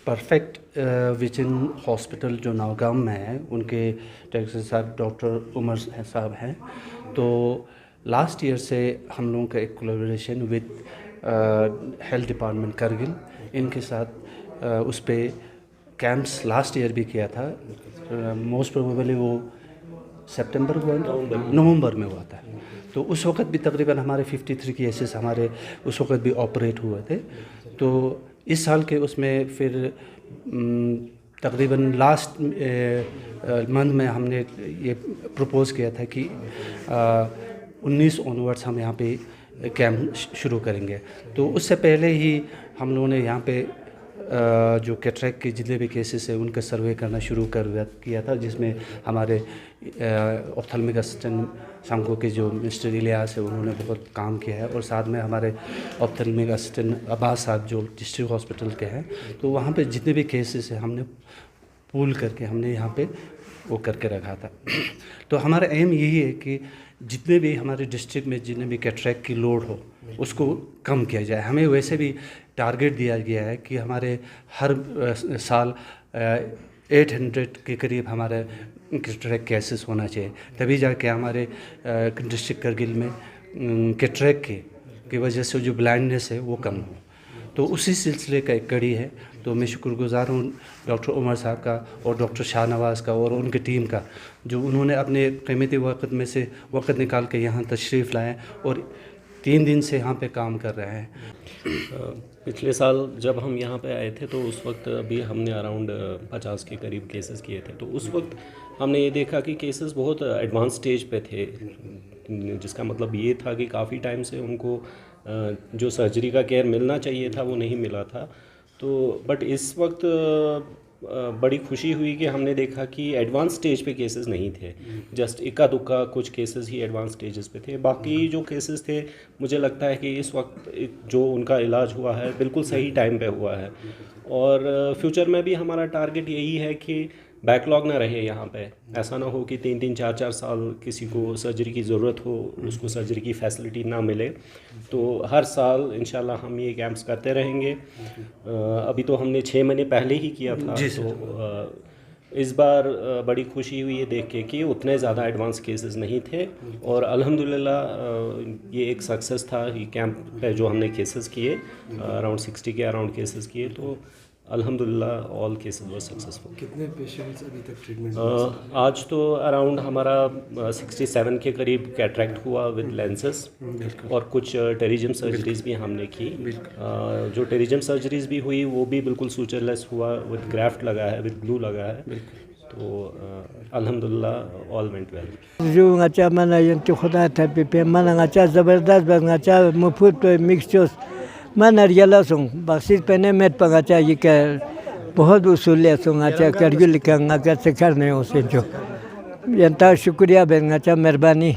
Perfect vision hospital जो नौगाम में है, उनके डायरेक्टर साहब डॉक्टर उमर साहब हैं। तो लास्ट ईयर से हम लोगों का एक collaboration with health department Kargil, इनके साथ उस पर कैंप्स लास्ट ईयर भी किया था। मोस्ट प्रोबेबली वो सितंबर हुआ, नवंबर में हुआ था। तो उस वक्त भी तकरीबन हमारे 53 केसेस हमारे उस वक्त भी ऑपरेट हुए थे। तो इस साल के उसमें फिर तकरीबन लास्ट मंथ में हमने ये प्रपोज़ किया था कि 19 ऑनवर्ड्स हम यहाँ पे कैंप शुरू करेंगे। तो उससे पहले ही हम लोगों ने यहाँ पे जो कैटरेक्ट के जितने भी केसेस है उनका सर्वे करना शुरू किया था, जिसमें हमारे ऑप्थेल्मिक असिस्टेंट सांको के जो मिस्टर इलियास है उन्होंने बहुत काम किया है, और साथ में हमारे ऑप्थेल्मिक असिस्टेंट अब्बास साहब जो डिस्ट्रिक्ट हॉस्पिटल के हैं। तो वहाँ पे जितने भी केसेस है हमने पूल करके हमने यहाँ पे वो करके रखा था। तो हमारा एम यही है कि जितने भी हमारे डिस्ट्रिक्ट में जितने भी कैटरेक्ट की लोड हो उसको कम किया जाए। हमें वैसे भी टारगेट दिया गया है कि हमारे हर साल 800 के करीब हमारे कैटरेक्ट केसेस होना चाहिए, तभी जाके हमारे डिस्ट्रिक्ट करगिल में कैटरेक्ट की वजह से जो ब्लाइंडनेस है वो कम हो। तो उसी सिलसिले का एक कड़ी है। तो मैं शुक्रगुजार हूँ डॉक्टर उमर साहब का और डॉक्टर शाहनवाज़ का और उनकी टीम का, जो उन्होंने अपने कीमती वक्त में से वक्त निकाल के यहाँ तशरीफ़ लाए और 3 दिन से यहाँ पे काम कर रहे हैं। पिछले साल जब हम यहाँ पे आए थे तो उस वक्त अभी हमने अराउंड 50 के करीब केसेस किए थे। तो उस वक्त हमने ये देखा कि केसेस बहुत एडवांस स्टेज पे थे, जिसका मतलब ये था कि काफ़ी टाइम से उनको जो सर्जरी का केयर मिलना चाहिए था वो नहीं मिला था। तो बट इस वक्त बड़ी खुशी हुई कि हमने देखा कि एडवांस स्टेज पे केसेस नहीं थे, जस्ट इक्का दुक्का कुछ केसेस ही एडवांस स्टेजेस पे थे। बाकी जो केसेस थे मुझे लगता है कि इस वक्त जो उनका इलाज हुआ है बिल्कुल सही टाइम पे हुआ है। और फ्यूचर में भी हमारा टारगेट यही है कि बैकलॉग ना रहे यहाँ पे। ऐसा ना हो कि 3-3 4-4 साल किसी को सर्जरी की ज़रूरत हो, उसको सर्जरी की फैसिलिटी ना मिले। तो हर साल इंशाल्लाह हम ये कैंप्स करते रहेंगे। अभी तो हमने 6 महीने पहले ही किया था। तो इस बार बड़ी खुशी हुई है देख के कि उतने ज़्यादा एडवांस केसेस नहीं थे, और अल्हम्दुलिल्लाह ये एक सक्सेस था। ये कैंप पे जो हमने केसेस किए अराउंड 60 के अराउंड केसेस किए, तो अल्हम्दुलिल्लाह ऑल केसेस वर सक्सेसफुल। कितने पेशेंट्स अभी तक ट्रीटमेंट आज तो अराउंड हमारा 67 के करीब कैटरेक्ट हुआ विद लेंसेस, और कुछ टेरिजियम सर्जरीज भी हमने की। जो टेरिजियम सर्जरीज भी हुई वो भी बिल्कुल सूचरलेस हुआ, विद ग्राफ्ट लगा है, विद ग्लू लगा है। तो अल्हम्दुलिल्लाह ऑल वेंट वेल। जो ngaca mana yang tu khuda tapi pe mana ngaca zabardast bas ngaca mufut mixtures mana rialasung baksis pene met pangaca ये क्या बहुत उसूल है सो ngaca करगिल का ngaca से करने हो से जो यंता शुक्रिया बेन ngaca मेहरबानी।